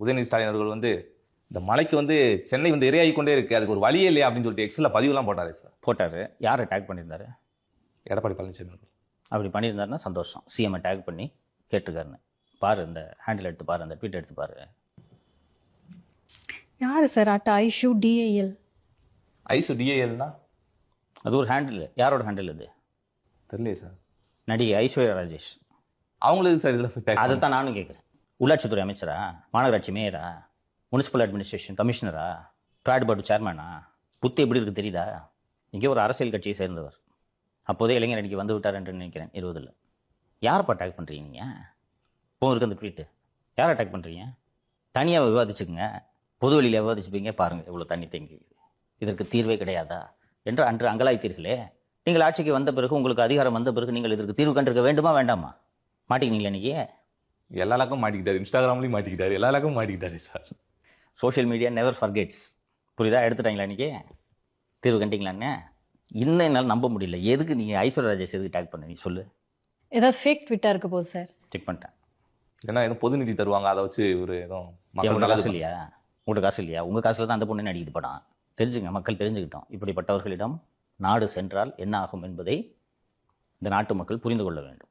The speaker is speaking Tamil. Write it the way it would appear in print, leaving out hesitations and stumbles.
உதயநிதி ஸ்டாலின் அவர்கள் வந்து இந்த மலைக்கு வந்து சென்னை வந்து இரையாகி கொண்டே இருக்கு, அதுக்கு ஒரு வழியே இல்லையா அப்படின்னு சொல்லிட்டு எக்ஸில் பதிவுலாம் போட்டாரு சார். போட்டார். யாரை டேக் பண்ணியிருந்தாரு? எடப்பாடி பழனிசாமி அவர்கள். அப்படி பண்ணியிருந்தாருன்னா சந்தோஷம். சிஎம்ஐ டேக் பண்ணி கேட்டிருக்காருன்னு பாரு, இந்த ஹேண்டில் எடுத்து பாரு, அந்த ட்வீட் எடுத்து பாரு. யார் சார் ஐஷு டிஏஎல்? ஐசு டிஏஎல்னா அது ஒரு ஹேண்டில். யாரோட ஹேண்டில் அது தெரியலையே சார். நடிகை ஐஸ்வர்யா ராஜேஷ். அவங்களுக்கு சார் இதில் அதை தான் நானும் கேட்குறேன். உள்ளாட்சித்துறை அமைச்சரா, மாநகராட்சி மேயரா, முனிசிபல் அட்மினிஸ்ட்ரேஷன் கமிஷனரா, ட்ராட் போர்டு சேர்மேனா? புத்தி எப்படி இருக்குது தெரியுதா? இங்கே ஒரு அரசியல் கட்சியை சேர்ந்தவர். அப்போதே இளைஞர் அணிக்கு வந்து விட்டார் என்று நினைக்கிறேன் 20. யாரப்பா அட்டாக் பண்ணுறீங்க நீங்கள்? இப்போ இருக்கு அந்த ட்வீட்டு. யாரை அட்டாக் பண்ணுறீங்க? தனியாக விவாதிச்சுக்குங்க, பொது வழியில் விவாதிச்சுப்பீங்க. பாருங்கள் எவ்வளோ தண்ணி தேங்கி, இதற்கு தீர்வே கிடையாதா என்று அன்று அங்கலாய்த்தீர்களே. நீங்கள் ஆட்சிக்கு வந்த பிறகு, உங்களுக்கு அதிகாரம் வந்த பிறகு நீங்கள் இதற்கு தீர்வு கண்டிருக்க வேண்டுமா வேண்டாமா? மாட்டிக்கினீங்களா இன்றைக்கி? எல்லா இலக்கும் மாட்டிக்கிட்டாரு, இன்ஸ்டாகிராம்லையும் மாட்டிக்கிட்டாரு, எல்லா இலக்கும் மாட்டிக்கிட்டாரு சார். Social media never forgets. புரியுதா? எடுத்துட்டாங்களா இன்றைக்கி? தீர்வு கண்டிங்களான்னு இன்னும் என்னால் நம்ப முடியல. எதுக்கு நீங்கள் ஐஸ்வர்யா ராஜேஷ் எதுக்கு டேக் பண்ண? நீ சொல்லு. ஏதாவது ஃபேக் ட்விட்டா இருக்க போகுது சார். செக் பண்ணிட்டேன். ஏன்னா எதுவும் பொது நிதி தருவாங்க, அதை வச்சு ஒரு எதுவும் உங்களோட காசு இல்லையா? உங்களோட காசு இல்லையா? உங்கள் காசில் தான் அந்த பொண்ணு நடிக்குது படம். தெரிஞ்சுங்க, மக்கள் தெரிஞ்சுக்கிட்டோம். இப்படிப்பட்டவர்களிடம் நாடு சென்றால் என்ன ஆகும் என்பதை இந்த நாட்டு மக்கள் புரிந்து கொள்ள வேண்டும்.